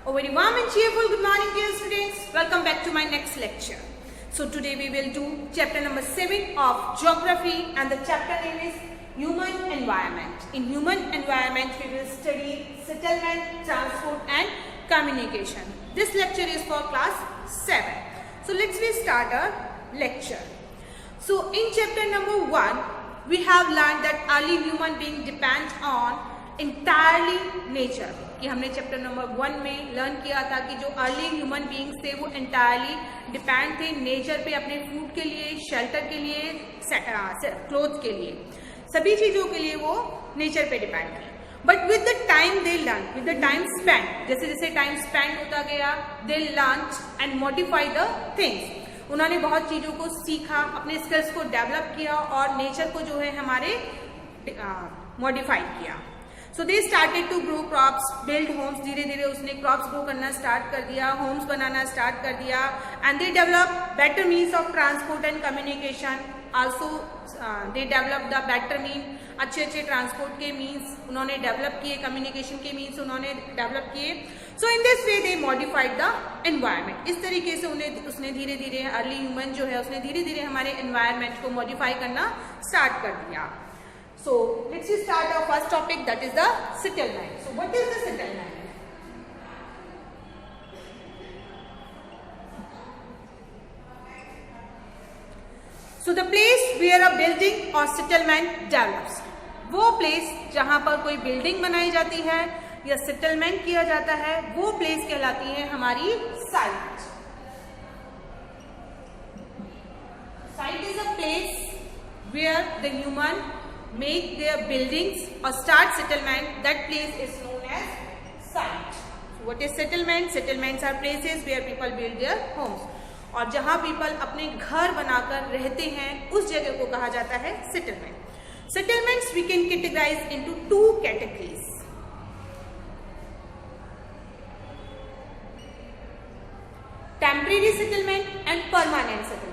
A very warm and cheerful good morning dear students. Welcome back to my next lecture. So today we will do chapter number 7 of geography and the chapter name is human environment. In human environment we will study settlement, transport and communication. This lecture is for class 7. So let's start our lecture. So in chapter number 1 we have learned that early human being depends on entirely nature. कि हमने chapter number 1 में learn किया था कि जो early human beings थे वो entirely depend थे नेचर पे, अपने फूड के लिए, शेल्टर के लिए, क्लोथ के लिए, सभी चीजों के लिए वो नेचर पे डिपेंड थे. But with the time they learn, with the time spend, जैसे जैसे टाइम स्पेंड होता गया they learn and modify the things. उन्होंने बहुत चीजों को सीखा, अपने स्किल्स को डेवलप किया और नेचर को जो है हमारे मॉडिफाई किया. So they started to grow crops, build homes. धीरे धीरे उसने क्रॉप्स ग्रो करना स्टार्ट कर दिया, होम्स बनाना स्टार्ट कर दिया. And they develop better means of transport and communication. Also they develop the better mean, अच्छे अच्छे ट्रांसपोर्ट के मीन्स उन्होंने डेवलप किए, कम्युनिकेशन के मीन्स उन्होंने डेवलप किए. So in this way they modified the environment. इस तरीके से उसने धीरे धीरे अर्ली ह्यूमन जो है उसने धीरे धीरे हमारे एनवायरमेंट को मॉडिफाई करना स्टार्ट कर दिया. So let's start our first topic, that is the settlement. So what is the settlement? So the place where a building or settlement develops. वो place जहाँ पर कोई building बनाई जाती है या settlement किया जाता है वो place कहलाती है हमारी site. Site is a place where the human make their buildings or start settlement. That place is known as site. So what is settlement? Settlements are places where people build their homes. और जहाँ people अपने घर बनाकर रहते हैं उस जगह को कहा जाता है settlement. Settlements we can categorize into two categories. Temporary settlement and permanent settlement.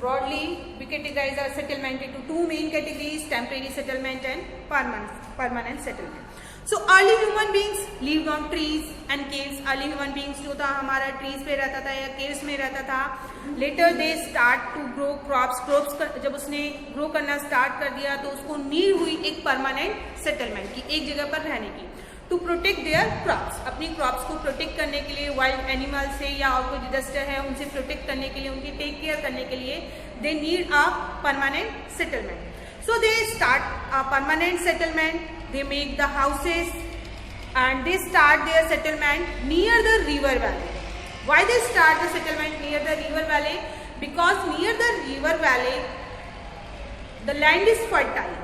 Broadly, we categorize our settlement into two main categories: temporary settlement and permanent settlement. So early human beings lived on trees and caves. Early human beings जो था हमारा trees पे रहता था या caves में रहता था. Later they start to grow crops. Crops जब उसने grow करना start कर दिया तो उसको need हुई एक permanent settlement की, एक जगह पर रहने की. टू प्रोटेक्ट देयर क्रॉप्स, अपनी क्रॉप्स को प्रोटेक्ट करने के लिए, वाइल्ड एनिमल से या और कोई डिजास्टर है उनसे प्रोटेक्ट करने के लिए, उनकी टेक केयर करने के लिए they need a permanent settlement. So they start a permanent settlement. They make the houses and they start their settlement near the river valley. Why they start the settlement near the river valley? Because near the river valley the land is fertile.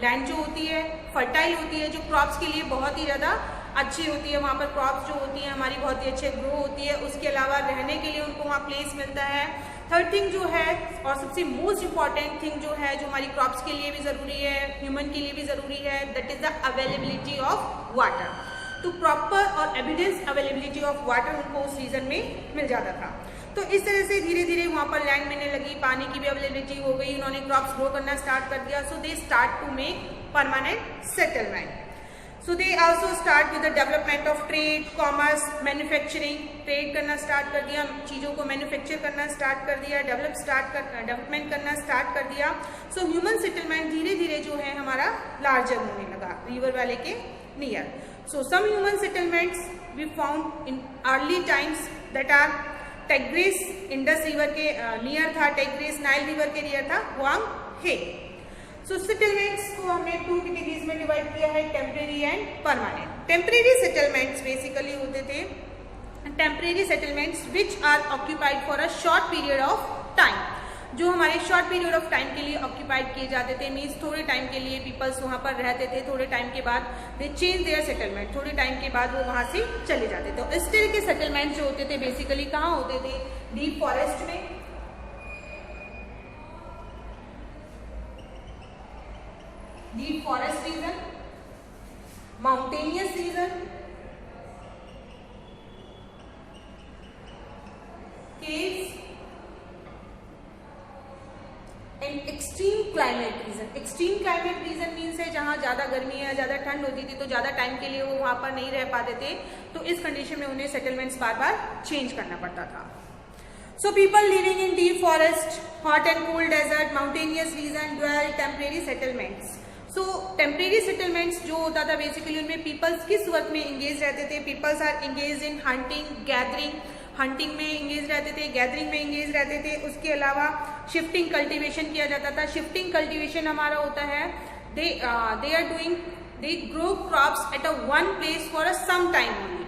Land जो होती है fertile होती है, जो crops के लिए बहुत ही ज़्यादा अच्छी होती है. वहाँ पर क्रॉप्स जो होती हैं हमारी बहुत ही अच्छे ग्रो होती है. उसके अलावा रहने के लिए उनको वहाँ प्लेस मिलता है. थर्ड थिंग जो है और सबसे मोस्ट इम्पॉर्टेंट थिंग जो है जो हमारी क्रॉप्स के लिए भी ज़रूरी है, ह्यूमन के लिए भी ज़रूरी है, that is the availability of water. तो प्रॉपर और एविडेंस अवेलेबिलिटी ऑफ वाटर उनको उस रीजन में मिल जाता था. तो इस तरह से धीरे धीरे वहाँ पर लैंड मिलने लगी, पानी की भी अवेलेबिलिटी हो गई, उन्होंने क्रॉप्स ग्रो करना स्टार्ट कर दिया. So they start to make permanent settlement. So they also start with the development of trade, commerce, manufacturing. Trade करना स्टार्ट कर दिया, चीज़ों को मैन्युफैक्चर करना स्टार्ट कर दिया, डेवलपमेंट करना स्टार्ट कर दिया. सो ह्यूमन सेटलमेंट धीरे धीरे जो है हमारा लार्जर होने लगा रिवर वैली के near. So some human settlements we found in early times that are Tigris, Indus river के नियर था टेग्रिस, नाइल रिवर के नियर था हुआंग हे. सो सेटलमेंट्स को हमने टू कैटेगरीज में डिवाइड किया है, temporary and permanent. Temporary settlements basically होते थे temporary settlements which are occupied for a short period of time. जो हमारे शॉर्ट पीरियड ऑफ टाइम के लिए ऑक्यूपाइड किए जाते थे, मीन्स थोड़े टाइम के लिए पीपल्स वहाँ पर रहते थे, थोड़े टाइम के बाद दे चेंज देयर सेटलमेंट, थोड़े टाइम के बाद वो वहाँ से चले जाते थे. तो इस तरह के सेटलमेंट जो होते थे बेसिकली कहाँ होते थे? डीप फॉरेस्ट में, deep forest region, mountainous region, caves and extreme climate region. Extreme climate region means है जहाँ ज्यादा गर्मी है, ज्यादा ठंड होती थी, तो ज्यादा टाइम के लिए वो वहां पर नहीं रह पाते थे, तो इस कंडीशन में उन्हें सेटलमेंट्स बार बार चेंज करना पड़ता था. So people living in deep forest, hot and cool desert, mountainous region dwell temporary settlements. So temporary settlements जो होता था बेसिकली उनमें पीपल्स किस वर्क में इंगेज रहते थे? Peoples are engage in hunting, gathering. Hunting में इंगेज रहते थे, गैदरिंग में इंगेज रहते थे. उसके अलावा शिफ्टिंग कल्टीवेशन किया जाता था. शिफ्टिंग कल्टीवेशन हमारा होता है they grow crops at a one place for a some time only,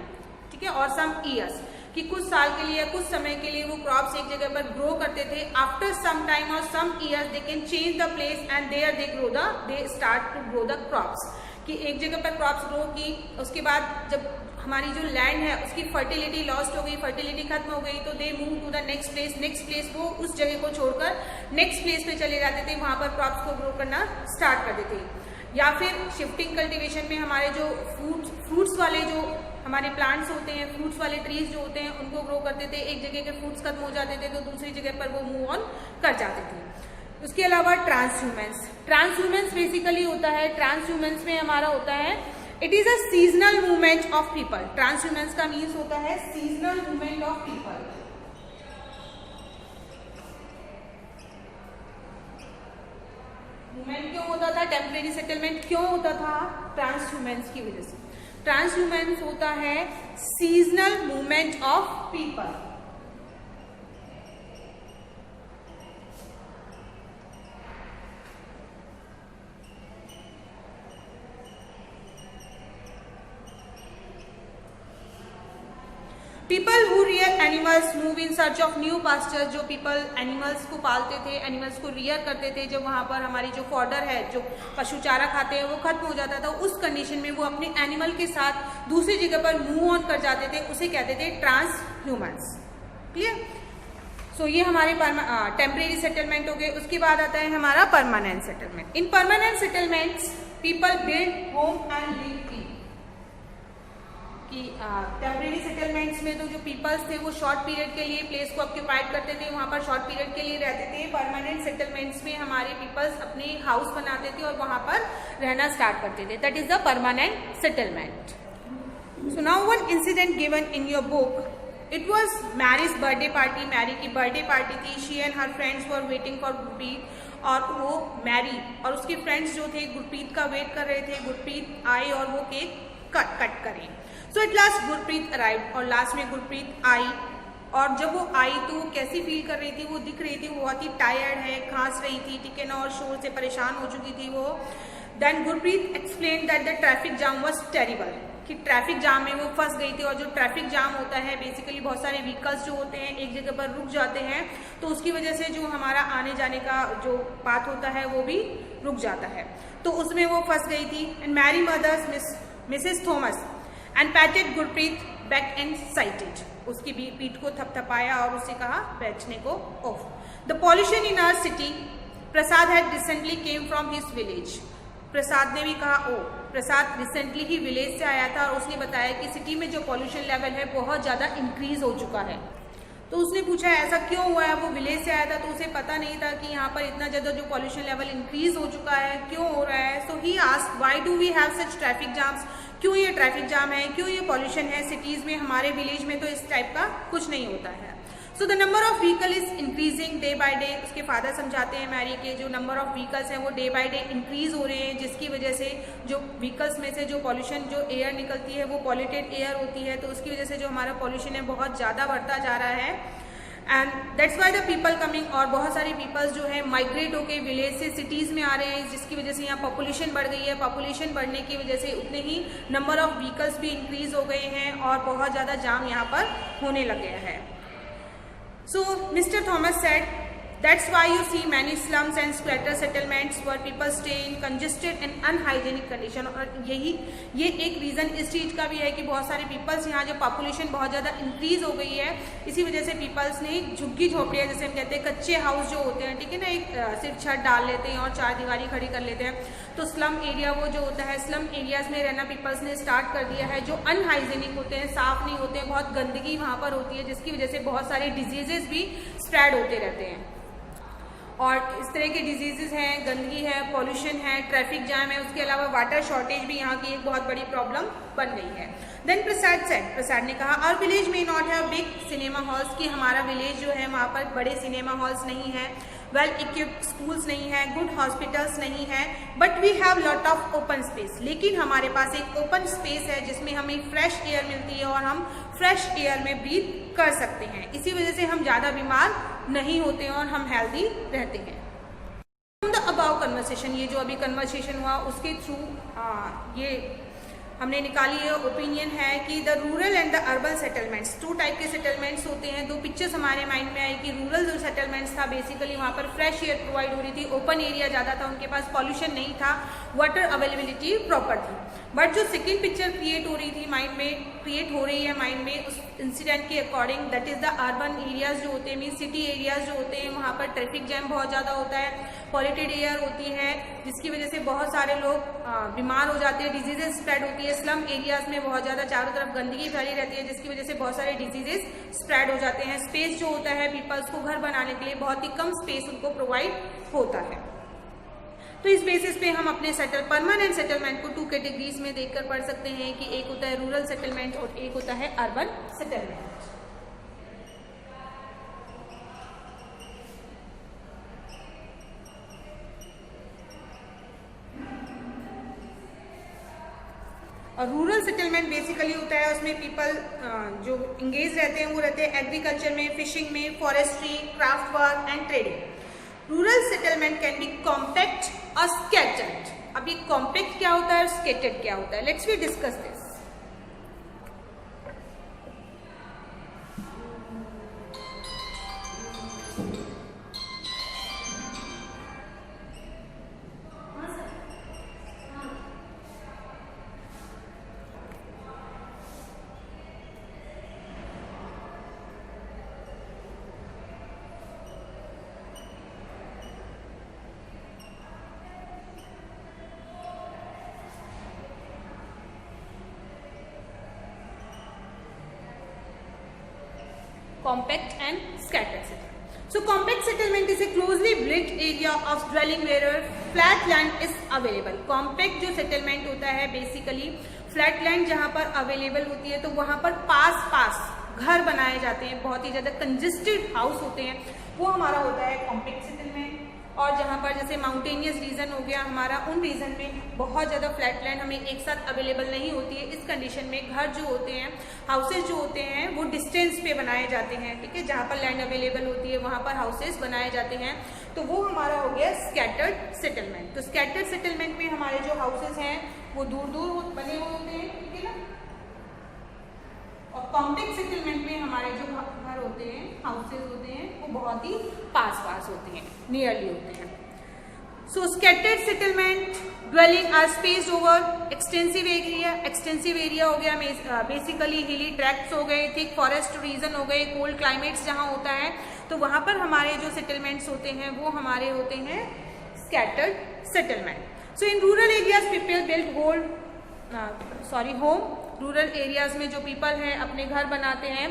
ठीक है, और सम ईयर्स, कि कुछ साल के लिए या कुछ समय के लिए वो क्रॉप्स एक जगह पर ग्रो करते थे. आफ्टर सम टाइम और some years they can change the place and there they start to grow the crops, कि एक जगह पर क्रॉप्स ग्रो की, उसके बाद जब हमारी जो लैंड है उसकी फर्टिलिटी लॉस्ट हो गई, फर्टिलिटी खत्म हो गई, तो they move to the next place. वो उस जगह को छोड़कर नेक्स्ट प्लेस पे चले जाते थे, वहां पर क्रॉप्स को ग्रो करना स्टार्ट कर देते. या फिर शिफ्टिंग कल्टीवेशन में हमारे जो फ्रूट्स वाले जो हमारे प्लांट्स होते हैं, फ्रूट्स वाले ट्रीज जो होते हैं, उनको ग्रो करते थे. एक जगह के फ्रूट्स खत्म हो जाते थे तो दूसरी जगह पर वो मूव ऑन कर जाते थे. उसके अलावा ट्रांसह्यूमेंस बेसिकली होता है, ट्रांसह्यूमेंस में हमारा होता है it is a seasonal movement of people. Transhumance का मीन्स होता है seasonal movement of people. Movement क्यों होता था? टेम्परेरी सेटलमेंट क्यों होता था? ट्रांसह्यूमेंस की वजह से. ट्रांसह्यूमेंस होता है seasonal movement of people. People who rear animals move in search of new pastures. जो पीपल एनिमल्स को पालते थे, एनिमल्स को रियर करते थे, जब वहां पर हमारी जो फॉडर है, जो पशु चारा खाते हैं, वो खत्म हो जाता था, उस कंडीशन में वो अपने एनिमल के साथ दूसरी जगह पर मूव ऑन कर जाते थे, उसे कहते थे ट्रांसह्यूमंस. क्लियर? सो ये हमारे टेम्परेरी सेटलमेंट हो गए. उसके बाद आता है हमारा permanent settlement. In permanent settlements people build home and live in. कि टेम्परेरी सेटलमेंट्स में तो जो पीपल्स थे वो शॉर्ट पीरियड के लिए प्लेस को ऑक्यूपाइड करते थे, वहां पर शॉर्ट पीरियड के लिए रहते थे. परमानेंट सेटलमेंट्स में हमारे पीपल्स अपने हाउस बनाते थे और वहां पर रहना स्टार्ट करते थे. That is the permanent settlement. So now one incident given in your book. It was Mary's birthday party. Mary की बर्थडे पार्टी थी. She and her friends were waiting for Gurpreet. और वो मैरी और उसके फ्रेंड्स जो थे गुरप्रीत का वेट कर रहे थे. गुरप्रीत आए और वो केक कट करें. सो एट लास्ट गुरप्रीत अराइव्ड. और लास्ट में गुरप्रीत आई. और जब वो आई तो वो कैसी फील कर रही थी? वो दिख रही थी वो बहुत ही टायर्ड है, खांस रही थी, ठीक है ना, और शोर से परेशान हो चुकी थी वो. Then Gurpreet explain that the traffic jam was terrible, कि ट्रैफिक जाम में वो फंस गई थी. और जो ट्रैफिक जाम होता है बेसिकली बहुत सारे व्हीकल्स जो होते हैं एक जगह पर रुक जाते हैं, तो उसकी वजह से जो हमारा आने जाने का जो पाथ होता है वो भी रुक जाता है, तो उसमें वो फंस गई थी. And Mary mother's Mrs Thomas and patted Gurpreet back and seated. उसकी पीठ को थपथपाया और उसे कहा बैठने को of. The pollution in our city. Prasad had recently came from his village. Prasad ने भी कहा प्रसाद रिसेंटली ही विलेज से आया था और उसने बताया कि सिटी में जो पॉल्यूशन लेवल है बहुत ज़्यादा इंक्रीज हो चुका है. तो उसने पूछा ऐसा क्यों हुआ है? वो विलेज से आया था तो उसे पता नहीं था कि यहाँ पर इतना ज़्यादा जो पॉल्यूशन लेवल इंक्रीज हो चुका है, क्यों हो रहा है. So he asked why do we have such traffic jams. क्यों ये ट्रैफिक जाम है, क्यों ये पॉल्यूशन है सिटीज़ में? हमारे विलेज में तो इस टाइप का कुछ नहीं होता है. So the number of vehicle is increasing day by day. उसके फादर समझाते हैं मैरी के जो नंबर ऑफ व्हीकल्स हैं वो डे बाय डे इंक्रीज हो रहे हैं, जिसकी वजह से जो व्हीकल्स में से जो पॉल्यूशन जो एयर निकलती है वो पॉल्यूटेड एयर होती है, तो उसकी वजह से जो हमारा पॉल्यूशन है बहुत ज़्यादा बढ़ता जा रहा है. And that's why the people coming. और बहुत सारे पीपल्स जो है माइग्रेट होकर विलेज से सिटीज़ में आ रहे हैं, जिसकी वजह से यहाँ पॉपुलेशन बढ़ गई है. पॉपुलेशन बढ़ने की वजह से उतने ही नंबर ऑफ व्हीकल्स भी इंक्रीज हो गए हैं और बहुत ज़्यादा जाम यहाँ पर होने लग गया है. So Mr. Thomas said That's why you see many slums and squatter settlements where people stay in congested and unhygienic condition. और ये एक रीज़न इस चीज़ का भी है कि बहुत सारे पीपल्स यहाँ जो पॉपुलेशन बहुत ज़्यादा इंक्रीज हो गई है, इसी वजह से पीपल्स ने झुग्गी झोपड़ियाँ, जैसे हम कहते हैं कच्चे हाउस जो होते हैं, ठीक है ना, एक सिर्फ छत डाल लेते हैं और चार दीवारी खड़ी कर लेते हैं, तो स्लम एरिया वो जो होता है, स्लम एरियाज में रहना पीपल्स ने स्टार्ट कर दिया है, जो अनहाइजीनिक होते हैं, साफ नहीं होते हैं, बहुत गंदगी वहाँ पर होती है, जिसकी वजह से बहुत सारे डिजीजेस भी स्प्रेड होते रहते हैं। और इस तरह के डिजीजेस हैं, गंदगी है, पॉल्यूशन है, ट्रैफिक जाम है, उसके अलावा वाटर शॉर्टेज भी यहाँ की एक बहुत बड़ी प्रॉब्लम बन गई है। देन प्रसाद ने कहा आवर विलेज में not have big cinema halls, कि हमारा विलेज जो है वहाँ पर बड़े सिनेमा हॉल्स नहीं है, वेल इक्विप्ड स्कूल्स नहीं है, गुड हॉस्पिटल्स नहीं है, but we have lot of open space, लेकिन हमारे पास एक ओपन स्पेस है जिसमें हमें फ्रेश एयर मिलती है और हम फ्रेश एयर में ब्रीथ कर सकते हैं, इसी वजह से हम ज़्यादा बीमार नहीं होते हैं और हम हेल्दी रहते हैं। द अबाउ कन्वर्सेशन, ये जो अभी कन्वर्सेशन हुआ उसके थ्रू ये हमने निकाली है ओपिनियन है कि the rural and the urban settlements, two type के सेटलमेंट्स होते हैं। दो पिक्चर्स हमारे माइंड में आई कि रूरल जो सेटलमेंट्स था बेसिकली वहाँ पर फ्रेश एयर प्रोवाइड हो रही थी, ओपन एरिया ज़्यादा था, उनके पास पॉल्यूशन नहीं था, वाटर अवेलेबिलिटी प्रॉपर थी। बट जो सेकेंड पिक्चर क्रिएट हो रही थी माइंड में, क्रिएट हो रही है माइंड में उस इंसिडेंट के according, that is the urban areas जो होते हैं, मीन सिटी एरियाज जो होते हैं, वहाँ पर ट्रैफिक जैम बहुत ज़्यादा होता है, पॉल्यूटेड एयर होती है, जिसकी वजह से बहुत सारे लोग बीमार हो जाते हैं, डिजीजेज स्प्रेड होती है। स्लम एरियाज में बहुत ज़्यादा चारों तरफ गंदगी फैली रहती है, जिसकी वजह से बहुत सारे डिजीजेज स्प्रेड हो जाते हैं। स्पेस जो होता है पीपल्स को घर बनाने के लिए बहुत ही कम स्पेस उनको प्रोवाइड होता है। तो इस बेसिस पे हम अपने परमानेंट सेटलमेंट को टू कैटेगरीज में देखकर पढ़ सकते हैं कि एक होता है रूरल सेटलमेंट और एक होता है अर्बन सेटलमेंट। और रूरल सेटलमेंट बेसिकली होता है उसमें पीपल जो इंगेज रहते हैं वो रहते हैं एग्रीकल्चर में, फिशिंग में, forestry, craft work and trading. Rural settlement can be compact और स्कैटर्ड। अब ये कॉम्पैक्ट क्या होता है और स्कैटर्ड क्या होता है, let's we discuss this. Compact and scattered settlement. So compact settlement is a closely built area of dwelling where flat land is available. Compact जो settlement होता है बेसिकली फ्लैट लैंड जहाँ पर अवेलेबल होती है तो वहाँ पर पास घर बनाए जाते हैं, बहुत ही ज़्यादा कंजेस्टेड हाउस होते हैं, वो हमारा होता है कॉम्पैक्ट सेटलमेंट। और जहाँ पर जैसे माउंटेनियस रीजन हो गया हमारा, उन रीजन में बहुत ज़्यादा फ्लैट लैंड हमें एक साथ अवेलेबल नहीं होती है, इस कंडीशन में घर जो होते हैं, हाउसेज जो होते हैं वो डिस्टेंस पे बनाए जाते हैं, ठीक है, जहाँ पर लैंड अवेलेबल होती है वहाँ पर हाउसेज बनाए जाते हैं, तो वो हमारा हो गया स्कैटर्ड सेटलमेंट। तो स्कैटर्ड सेटलमेंट में हमारे जो हाउसेज हैं वो दूर दूर बने हुए होते हैं, ठीक है ना, और कॉम्पैक्ट सेटलमेंट में हमारे जो घर होते हैं, हाउसेज होते हैं, वो बहुत ही पास होते हैं, नियरली होते हैं। So scattered settlement dwelling are spaced over extensive area हो गया, बेसिकली हिली ट्रैक्ट्स हो गए, थिक फॉरेस्ट रीजन हो गए, कोल्ड क्लाइमेट्स जहाँ होता है तो वहाँ पर हमारे जो सेटलमेंट्स होते हैं वो हमारे होते हैं scattered settlement. So in rural areas people build home, rural areas में जो पीपल हैं अपने घर बनाते हैं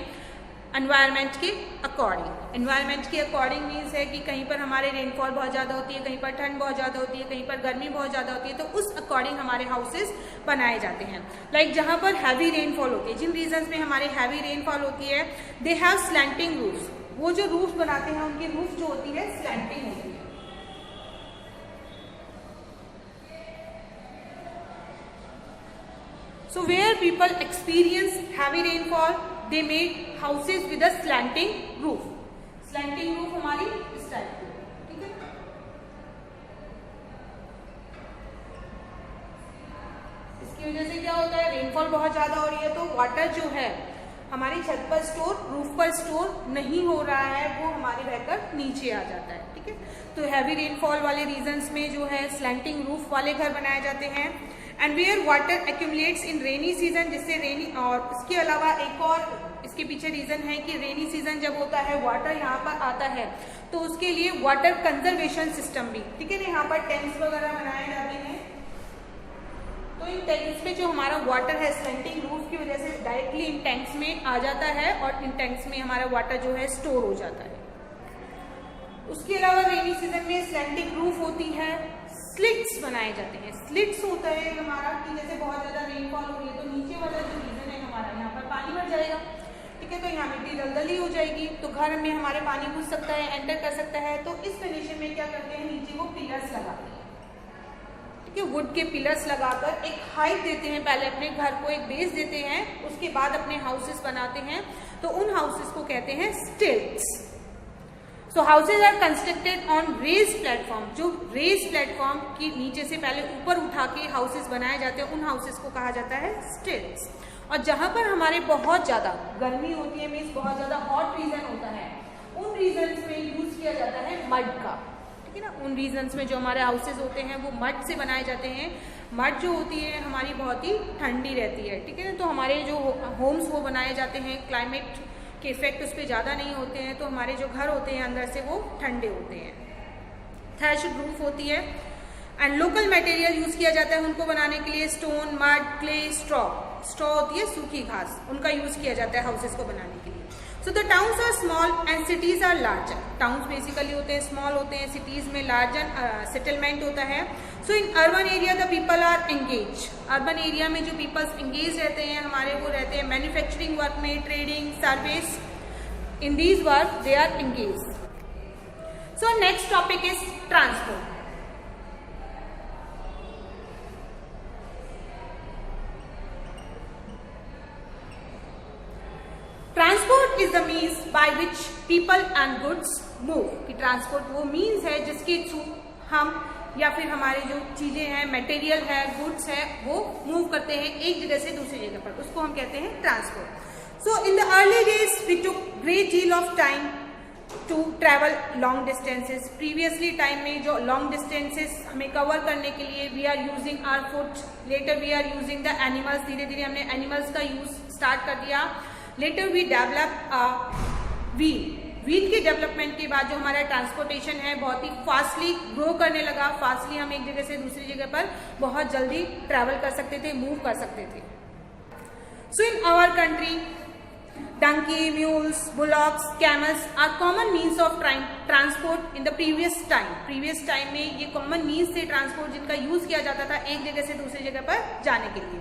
एनवायरनमेंट के अकॉर्डिंग। एनवायरनमेंट के अकॉर्डिंग मीन्स है कि कहीं पर हमारे रेनफॉल बहुत ज़्यादा होती है, कहीं पर ठंड बहुत ज़्यादा होती है, कहीं पर गर्मी बहुत ज़्यादा होती है, तो उस अकॉर्डिंग हमारे हाउसेज बनाए जाते हैं। लाइक जहाँ पर हैवी रेनफॉल होती है, जिन रीजन्स में हमारे हैवी रेनफॉल होती है, दे हैव स्लैंटिंग रूफ्स, वो जो रूफ बनाते हैं उनकी रूफ जो होती है स्लैंटिंग होती है। So where people experience heavy rainfall, they made houses with a slanting roof. Slanting roof हमारी इस टाइप की, ठीक है। इसकी वजह से क्या होता है, रेनफॉल बहुत ज्यादा हो रही है तो वाटर जो है हमारी छत पर स्टोर, रूफ पर स्टोर नहीं हो रहा है, वो हमारे बहकर नीचे आ जाता है, ठीक है। तो हैवी रेनफॉल वाले रीजन्स में जो है स्लैंटिंग रूफ वाले घर बनाए जाते हैं। And where water accumulates in rainy season, जिससे रेनी, और इसके अलावा एक और इसके पीछे रीजन है कि रेनी सीजन जब होता है वाटर यहाँ पर आता है तो उसके लिए वाटर कंजर्वेशन सिस्टम भी, ठीक है ना, यहाँ पर टैंक्स वगैरह बनाए जाते हैं। तो इन टैंक्स में जो हमारा वाटर है स्लैंटिंग रूफ की वजह से डायरेक्टली इन टैंक्स में आ जाता है और इन टैंक्स में हमारा वाटर जो है स्टोर हो जाता है। उसके अलावा रेनी सीजन में स्लैंटिंग रूफ होती है, स्लिट्स बनाए जाते हैं। स्लिट्स होता है हमारा कि जैसे बहुत ज्यादा रेनफॉल हो रही है तो नीचे वाला जो रीजन है हमारा यहाँ पर पानी भर जाएगा, ठीक है, तो यहाँ मिट्टी दलदली हो जाएगी, तो घर में हमारे पानी घुस सकता है, एंटर कर सकता है। तो इस कंडीशन में क्या करते हैं, नीचे वो पिलर्स लगाते हैं, ठीक है, वुड के पिलर्स लगाकर एक हाइट देते हैं, पहले अपने घर को एक बेस देते हैं, उसके बाद अपने हाउसेस बनाते हैं, तो उन हाउसेस को कहते हैं stilts. So houses are constructed on raise platform, जो रेज प्लेटफॉर्म की नीचे से पहले ऊपर उठा के हाउसेस बनाए जाते हैं, उन हाउसेस को कहा जाता है स्टिल्ट्स। और जहां पर हमारे बहुत ज्यादा गर्मी होती है, मीन्स बहुत ज्यादा हॉट रीजन होता है, उन रीजन्स में यूज किया जाता है मड का, ठीक है ना। उन रीजन्स में जो हमारे हाउसेज होते हैं वो मड से बनाए जाते हैं। मड जो होती है हमारी बहुत ही ठंडी रहती है, ठीक है ना, तो हमारे जो होम्स वो बनाए जाते हैं, क्लाइमेट के इफेक्ट उस पर ज़्यादा नहीं होते हैं, तो हमारे जो घर होते हैं अंदर से वो ठंडे होते हैं। थैच्ड रूफ होती है एंड लोकल मटेरियल यूज किया जाता है उनको बनाने के लिए, स्टोन, मड, क्ले, स्ट्रॉ होती है सूखी घास, उनका यूज किया जाता है हाउसेस को बनाने के लिए। So the towns are small and cities are larger. Towns basically होते हैं स्मॉल होते हैं, सिटीज में लार्जर सेटलमेंट होता है। So in urban area the people are engage. Urban area में जो पीपल्स एंगेज रहते हैं हमारे, वो रहते हैं मैन्युफैक्चरिंग वर्क में, trading, service, in these work they are engage. So next topic is transport. Transport is the means by which people and goods move. कि ट्रांसपोर्ट वो मीन्स है जिसके थ्रू हम या फिर हमारी जो चीजें हैं, मटेरियल है, गुड्स है, वो मूव करते हैं एक जगह से दूसरी जगह पर, उसको हम कहते हैं transport. So in the early days we took great deal of time to travel long distances. Previously time में जो लॉन्ग डिस्टेंसेस हमें कवर करने के लिए we are using our foot, later we are using the animals. धीरे धीरे हमने animals का यूज स्टार्ट कर दिया। Later we develop wheel. Wheel के डेवलपमेंट के बाद जो हमारा ट्रांसपोर्टेशन है बहुत ही फास्टली ग्रो करने लगा। फास्टली हम एक जगह से दूसरी जगह पर बहुत जल्दी ट्रैवल कर सकते थे, मूव कर सकते थे। So in our country donkey, mules, bullocks, camels are common means of transport in the previous time. previous time में ये common means थे transport जिनका यूज किया जाता था एक जगह से दूसरी जगह पर जाने के लिए।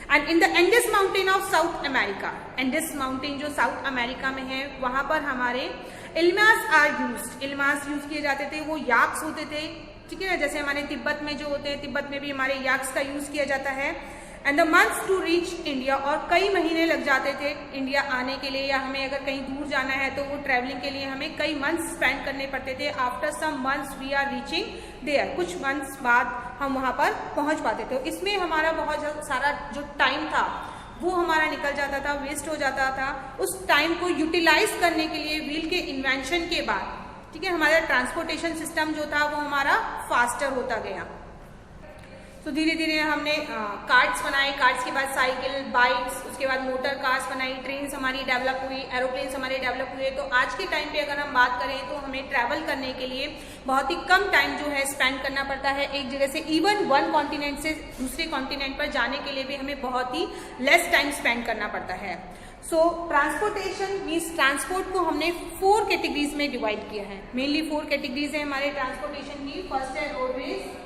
And in the Andes mountain of South America, Andes mountain जो South America में है, वहां पर हमारे ilmas are used. ilmas use किए जाते थे, वो याक्स होते थे, ठीक है ना, जैसे हमारे तिब्बत में जो होते हैं, तिब्बत में भी हमारे याक्स का यूज किया जाता है। And the months to reach India, और कई महीने लग जाते थे इंडिया आने के लिए, या हमें अगर कहीं दूर जाना है तो वो ट्रैवलिंग के लिए हमें कई मंथ्स स्पेंड करने पड़ते थे। After some months we are reaching there, कुछ मंथ्स बाद हम वहां पर पहुंच पाते थे। इसमें हमारा बहुत सारा जो टाइम था वो हमारा निकल जाता था, वेस्ट हो जाता था। उस टाइम को यूटिलाइज करने के लिए व्हील के इन्वेंशन के बाद, ठीक है, हमारा ट्रांसपोर्टेशन सिस्टम जो था वो हमारा फास्टर होता गया। तो धीरे धीरे हमने कार्ट्स बनाए, कार्ट्स के बाद साइकिल, बाइक्स, उसके बाद मोटर कार्स बनाई, ट्रेन्स हमारी डेवलप हुई, एरोप्लेन्स हमारे डेवलप हुए। तो आज के टाइम पे अगर हम बात करें तो हमें ट्रैवल करने के लिए बहुत ही कम टाइम जो है स्पेंड करना पड़ता है एक जगह से। इवन वन कॉन्टिनेंट से दूसरे कॉन्टिनेंट पर जाने के लिए भी हमें बहुत ही लेस टाइम स्पेंड करना पड़ता है। सो ट्रांसपोर्टेशन मीन्स ट्रांसपोर्ट को हमने 4 कैटेगरीज में डिवाइड किया है। मेनली 4 कैटेगरीज है हमारे ट्रांसपोर्टेशन की। फर्स्ट है roadways,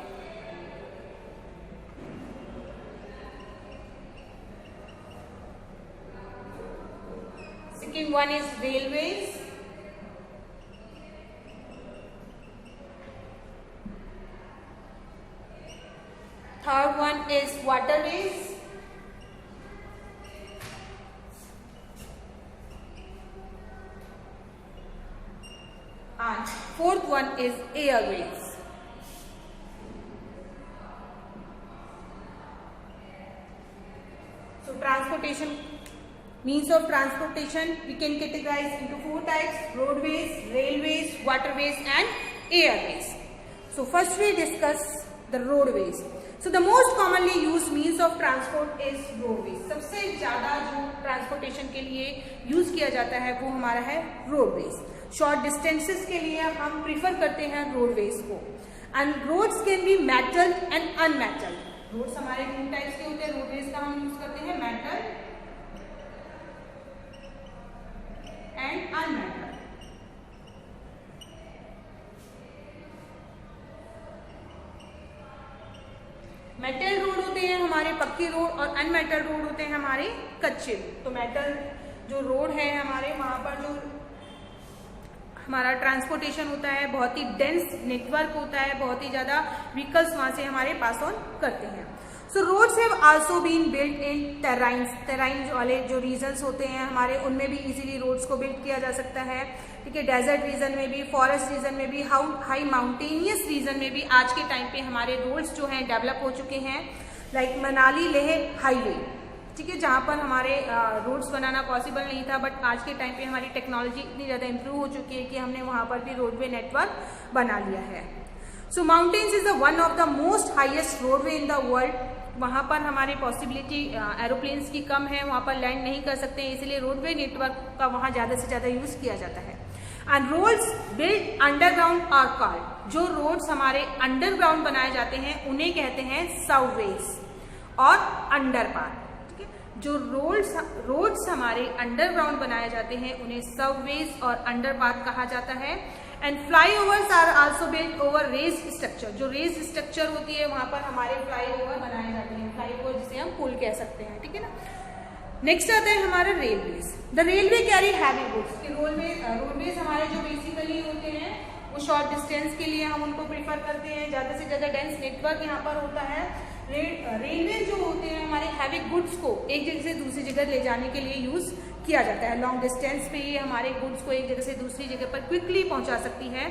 second one is railways, third one is waterways, and fourth one is airways. So transportation, means of transportation we can categorize into 4 types: roadways, railways, waterways and airways. So first we discuss the roadways. So the most commonly used means of transport is roadways. सबसे ज्यादा जो transportation के लिए use किया जाता है वो हमारा है रोडवेज. शॉर्ट डिस्टेंसेस के लिए हम प्रीफर करते हैं रोडवेज को. And roads can be metal and unmetal. Roads हमारे तीन टाइप्स के होते हैं. रोडवेज का हम यूज करते हैं metal and unmetalled. Metal road होते हैं हमारे पक्के रोड और अनमेटल रोड होते हैं हमारे कच्चे रोड. तो मेटल जो रोड है हमारे वहां पर जो हमारा ट्रांसपोर्टेशन होता है बहुत ही डेंस नेटवर्क होता है, बहुत ही ज्यादा व्हीकल्स वहां से हमारे पास ऑन करते हैं. So roads have also been built in terrains. Terrain वाले जो रीजन्स होते हैं हमारे उनमें भी इजीली रोड्स को बिल्ड किया जा सकता है. ठीक है, डेजर्ट रीजन में भी, फॉरेस्ट रीजन में भी, हाई माउंटेनियस रीजन में भी आज के टाइम पे हमारे रोड्स जो हैं डेवलप हो चुके हैं. लाइक मनाली लेह हाईवे, ठीक है, जहां पर हमारे रोड्स बनाना पॉसिबल नहीं था, बट आज के टाइम पे हमारी टेक्नोलॉजी इतनी ज्यादा इंप्रूव हो चुकी है कि हमने वहां पर भी रोडवे नेटवर्क बना लिया है. So mountains is the one of the most highest roadway in the world. वहां पर हमारी पॉसिबिलिटी एरोप्लेन्स की कम है, वहां पर लैंड नहीं कर सकते हैं, इसलिए रोडवे नेटवर्क का वहां ज्यादा से ज्यादा यूज किया जाता है. And roads build underground are called. जो रोड्स हमारे अंडरग्राउंड बनाए जाते हैं उन्हें कहते हैं सबवेज और अंडरपाथ. ठीक है, जो रोड्स हमारे अंडरग्राउंड बनाए जाते हैं उन्हें सबवेज और अंडरपाथ कहा जाता है. And flyovers are also built over raised structure. जो रेज्ड स्ट्रक्चर होती है वहां पर हमारे फ्लाईओवर बनाए जाते हैं. फ्लाईओवर जिसे हम पुल कह सकते हैं. ठीक है ना. नेक्स्ट आता है हमारा railways. The railway carry heavy goods. Roadways हमारे जो बेसिकली होते हैं वो शॉर्ट डिस्टेंस के लिए हम उनको प्रीफर करते हैं. ज्यादा से ज्यादा डेंस नेटवर्क यहाँ पर होता है. रेलवे जो होते हैं हमारे हैवी गुड्स को एक जगह से दूसरी जगह ले जाने के लिए यूज किया जाता है. लॉन्ग डिस्टेंस पे ये हमारे गुड्स को एक जगह से दूसरी जगह पर क्विकली पहुंचा सकती है.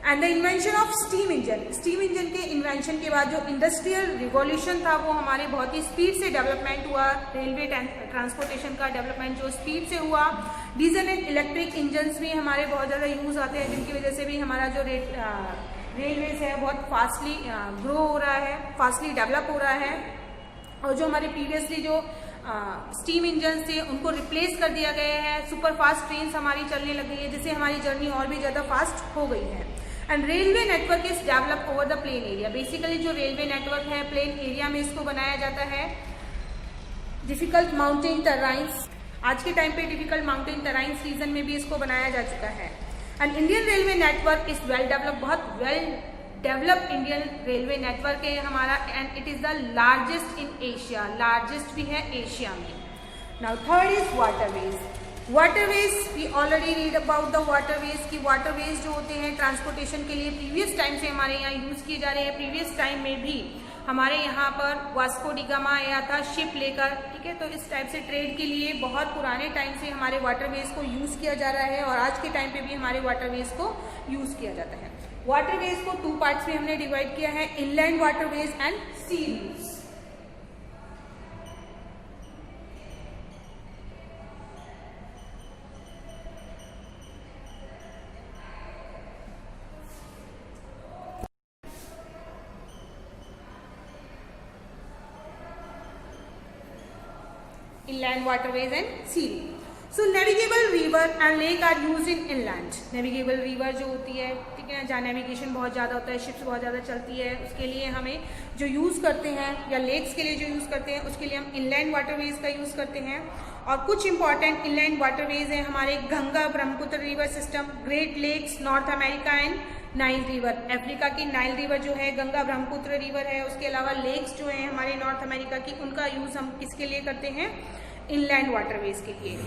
And the invention of steam engine. Steam engine के इन्वेंशन के बाद जो इंडस्ट्रियल रिवॉल्यूशन था वो हमारे बहुत ही स्पीड से डेवलपमेंट हुआ. रेलवे ट्रांसपोर्टेशन का डेवलपमेंट जो स्पीड से हुआ. डीजल एंड इलेक्ट्रिक इंजन भी हमारे बहुत ज़्यादा यूज आते हैं, जिनकी वजह से भी हमारा जो रेलवेज है बहुत फास्टली ग्रो हो रहा है, फास्टली डेवलप हो रहा है. और जो हमारे प्रीवियसली जो स्टीम इंजन थे उनको रिप्लेस कर दिया गया है. सुपर फास्ट ट्रेन हमारी चलने लग गई है, जिससे हमारी जर्नी और भी ज़्यादा फास्ट हो गई है. And railway network is develop over the plain area. Basically जो रेलवे नेटवर्क है प्लेन एरिया में इसको बनाया जाता है. डिफिकल्ट माउंटेन टेराइन्स, आज के टाइम पे डिफिकल्ट माउंटेन टेराइन्स रीजन में भी इसको बनाया जा चुका है. And Indian railway network is well develop. बहुत well developed Indian railway network है हमारा. And it is the largest in Asia. Largest भी है एशिया में. Now third is waterways. Waterways we already read about the waterways की waterways जो होते हैं ट्रांसपोर्टेशन के लिए प्रीवियस टाइम से हमारे यहाँ यूज किए जा रहे हैं. प्रीवियस टाइम में भी हमारे यहाँ पर वास्को डी गामा आया था शिप लेकर. ठीक है, तो इस टाइप से ट्रेड के लिए बहुत पुराने टाइम से हमारे वाटरवेज को यूज किया जा रहा है और आज के टाइम पे भी हमारे वाटरवेज को यूज किया जाता है. वाटरवेज को टू पार्ट्स में हमने डिवाइड किया है, inland waterways and sea routes. Inland waterways and sea. So navigable river and lake are used in inland. Navigable river जो होती है, ठीक है, जहाँ नेविगेशन बहुत ज़्यादा होता है, शिप्स बहुत ज़्यादा चलती है, उसके लिए हमें जो यूज़ करते हैं या लेक्स के लिए जो यूज़ करते हैं उसके लिए हम इनलैंड वाटरवेज का यूज़ करते हैं. और कुछ इंपॉर्टेंट इनलैंड वाटरवेज हैं हमारे Ganga Brahmaputra river system, Great Lakes, North America and Nile river. Africa की नाइल रिवर जो है गंगा ब्रह्मपुत्र रिवर है. उसके अलावा लेक्स जो हैं हमारे नॉर्थ अमेरिका की, उनका यूज़ हम किसके लिए करते हैं? इनलैंड वाटरवेज के लिए.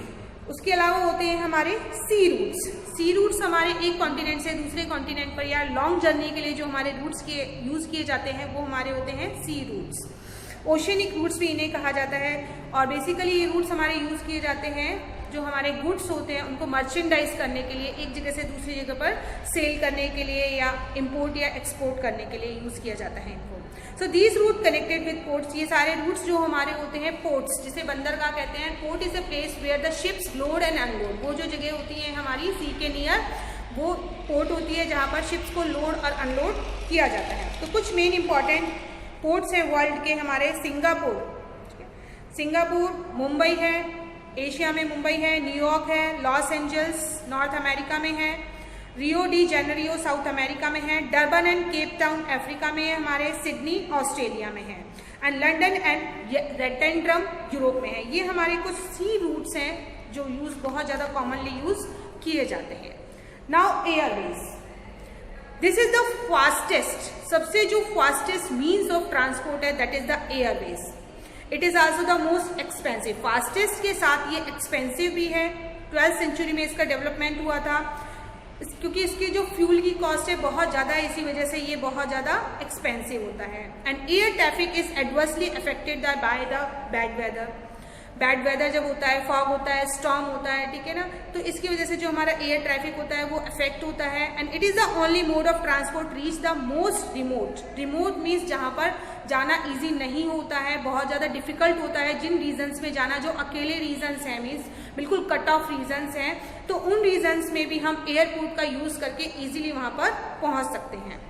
उसके अलावा होते हैं हमारे सी रूट्स. सी रूट्स हमारे एक कॉन्टिनेंट से दूसरे कॉन्टिनेंट पर या लॉन्ग जर्नी के लिए जो हमारे रूट्स के यूज़ किए जाते हैं वो हमारे होते हैं सी रूट्स. ओशनिक रूट्स भी इन्हें कहा जाता है. और बेसिकली ये रूट्स हमारे यूज़ किए जाते हैं जो हमारे गुड्स होते हैं उनको मर्चेंडाइज करने के लिए, एक जगह से दूसरी जगह पर सेल करने के लिए या इंपोर्ट या एक्सपोर्ट करने के लिए यूज़ किया जाता है इनको. So these route connected with ports. ये सारे रूट्स जो हमारे होते हैं पोर्ट्स, जिसे बंदरगाह कहते हैं. Port is a place where the ships load and unload. वो जो जगह होती है हमारी सी के नियर, वो पोर्ट होती है जहाँ पर शिप्स को लोड और अनलोड किया जाता है। तो कुछ मेन इंपॉर्टेंट पोर्ट्स हैं वर्ल्ड के हमारे। सिंगापुर, मुंबई है, एशिया में मुंबई है, न्यूयॉर्क है, लॉस एंजल्स नॉर्थ अमेरिका में है, Rio de Janeiro south America में है, Durban and Cape Town Africa में है हमारे, सिडनी ऑस्ट्रेलिया में है, एंड लंदन एंड रोटेरडम यूरोप में है। ये हमारे कुछ सी रूट्स हैं जो यूज बहुत ज़्यादा कॉमनली यूज किए जाते हैं। Now Airways, this is the fastest, सबसे जो फास्टेस्ट मीन्स ऑफ ट्रांसपोर्ट है that is the Airways. It is also the most expensive, fastest के साथ ये एक्सपेंसिव भी है। 12th सेंचुरी में इसका डेवलपमेंट हुआ था क्योंकि इसकी जो फ्यूल की कॉस्ट है बहुत ज़्यादा है, इसी वजह से ये बहुत ज़्यादा एक्सपेंसिव होता है। And air traffic is adversely affected by the bad weather. Bad weather जब होता है, फॉग होता है, स्टॉर्म होता है, ठीक है ना, तो इसकी वजह से जो हमारा एयर ट्रैफिक होता है वो अफेक्ट होता है। And it is the only mode of transport reach the most remote. Remote means जहाँ पर जाना इजी नहीं होता है, बहुत ज़्यादा डिफिकल्ट होता है जिन रीजन्स में जाना, जो अकेले रीजन्स हैं, मीन्स बिल्कुल कट ऑफ रीजन्स हैं, तो उन रीजन्स में भी हम एयरपोर्ट का यूज़ करके ईजिली वहाँ पर पहुँच सकते हैं।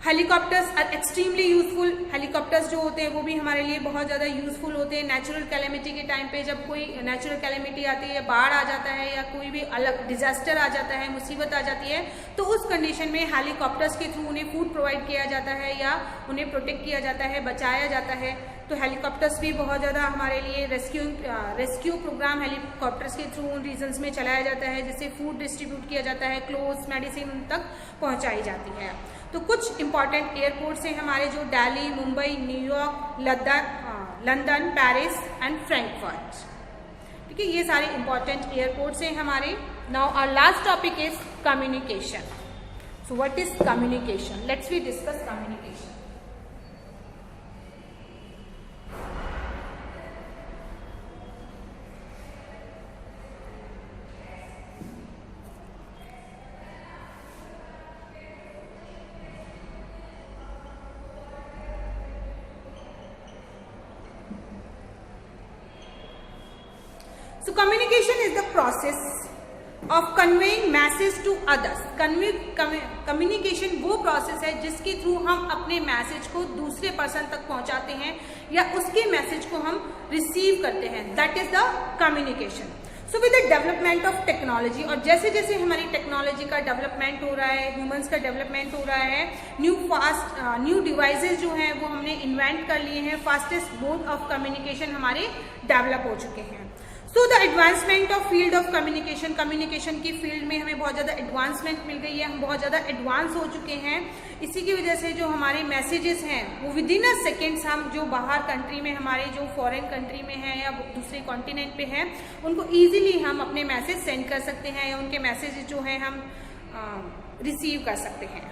Helicopters are extremely useful. Helicopters जो होते हैं वो भी हमारे लिए बहुत ज़्यादा यूजफुल होते हैं। नेचुरल कैलेमिटी के टाइम पे जब कोई नेचुरल कैलेमिटी आती है, बाढ़ आ जाता है या कोई भी अलग डिजास्टर आ जाता है, मुसीबत आ जाती है, तो उस कंडीशन में हेलीकॉप्टर्स के थ्रू उन्हें फूड प्रोवाइड किया जाता है या उन्हें प्रोटेक्ट किया जाता है, बचाया जाता है। तो हेलीकॉप्टर्स भी बहुत ज़्यादा हमारे लिए रेस्क्यू प्रोग्राम हेलीकॉप्टर्स के थ्रू उन रीजन्स में चलाया जाता है जिससे फूड डिस्ट्रीब्यूट किया जाता है, क्लोथ्स, मेडिसिन उन तक पहुँचाई जाती है। तो कुछ इंपॉर्टेंट एयरपोर्ट्स हैं हमारे जो Delhi, Mumbai, New York, London, Paris and Frankfurt, ठीक है, ये सारे इंपॉर्टेंट एयरपोर्ट्स हैं हमारे। Now our last topic is communication. So what is communication? Let's we discuss communication. So communication is the process of conveying message to others. Communication वो process है जिसके through हम अपने मैसेज को दूसरे पर्सन तक पहुंचाते हैं या उसके मैसेज को हम रिसीव करते हैं, that is the communication. So with the development of technology, और जैसे जैसे हमारी टेक्नोलॉजी का डेवलपमेंट हो रहा है, ह्यूमंस का डेवलपमेंट हो रहा है, न्यू डिवाइसेस जो हैं वो हमने इन्वेंट कर लिए हैं, फास्टेस्ट मोड ऑफ कम्युनिकेशन हमारे डेवलप हो चुके हैं। So the advancement of field of communication, communication की फील्ड में हमें बहुत ज़्यादा एडवांसमेंट मिल गई है, हम बहुत ज़्यादा एडवांस हो चुके हैं। इसी की वजह से जो हमारे मैसेजेस हैं वो विद इन अ सेकेंड्स, हम जो बाहर कंट्री में, हमारे जो फॉरेन कंट्री में हैं या दूसरे कॉन्टिनेंट पे हैं, उनको ईजिली हम अपने मैसेज सेंड कर सकते हैं या उनके मैसेज जो हैं हम रिसीव कर सकते हैं।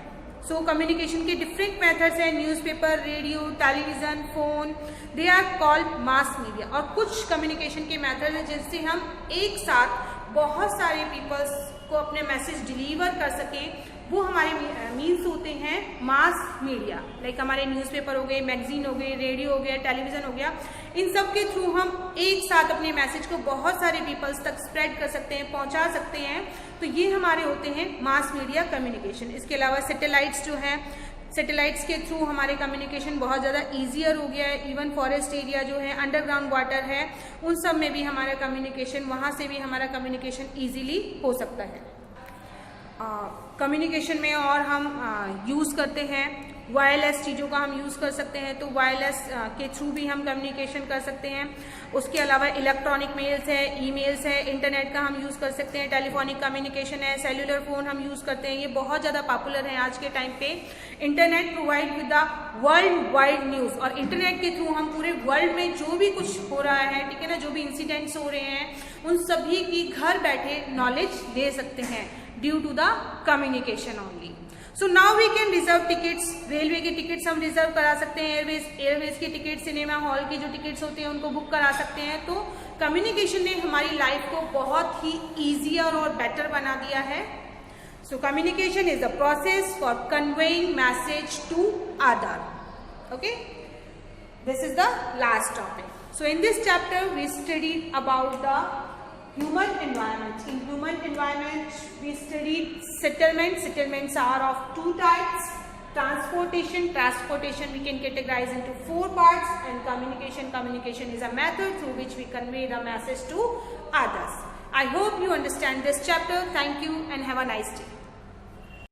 सो कम्युनिकेशन के डिफरेंट मेथड्स हैं, newspaper, radio, television, phone, they are called mass media. और कुछ कम्युनिकेशन के मेथड हैं जिससे हम एक साथ बहुत सारे पीपल्स को अपने मैसेज डिलीवर कर सकें, वो हमारे मीन्स होते हैं मास मीडिया। लाइक हमारे न्यूज़पेपर हो गए, मैगजीन हो गए, रेडियो हो गया, टेलीविज़न हो गया, इन सब के थ्रू हम एक साथ अपने मैसेज को बहुत सारे पीपल्स तक स्प्रेड कर सकते हैं, पहुंचा सकते हैं। तो ये हमारे होते हैं मास मीडिया कम्युनिकेशन। इसके अलावा सैटेलाइट्स जो हैं, सैटेलाइट्स के थ्रू हमारे कम्युनिकेशन बहुत ज़्यादा ईजियर हो गया है। इवन फॉरेस्ट एरिया जो है, अंडरग्राउंड वाटर है, उन सब में भी हमारा कम्युनिकेशन, वहाँ से भी हमारा कम्युनिकेशन ईजिली हो सकता है। कम्युनिकेशन में और हम यूज़ करते हैं वायरलेस चीज़ों का हम यूज़ कर सकते हैं, तो वायरलेस के थ्रू भी हम कम्युनिकेशन कर सकते हैं। उसके अलावा इलेक्ट्रॉनिक मेल्स है, ईमेल्स है, इंटरनेट का हम यूज़ कर सकते हैं, टेलीफोनिक कम्युनिकेशन है, सेलुलर फ़ोन हम यूज़ करते हैं। ये बहुत ज़्यादा पॉपुलर है आज के टाइम पे। Internet provide with the world wide news, और इंटरनेट के थ्रू हम पूरे वर्ल्ड में जो भी कुछ हो रहा है, ठीक है ना, जो भी इंसिडेंट्स हो रहे हैं, उन सभी की घर बैठे नॉलेज दे सकते हैं due to the communication only. So now we can reserve tickets, railway के टिकट्स हम रिजर्व करा सकते हैं, एयरवेज के टिकट, सिनेमा हॉल की जो टिकट्स होती हैं उनको बुक करा सकते हैं। तो कम्युनिकेशन ने हमारी लाइफ को बहुत ही ईजियर और बेटर बना दिया है। So communication is the process for conveying message to other. Okay, this is the last topic. So in this chapter we studied about the human environment. In human environment, we studied settlement. Settlements are of two types. Transportation. Transportation we can categorize into 4 parts, and communication. Communication is a method through which we convey the message to others. I hope you understand this chapter. Thank you and have a nice day.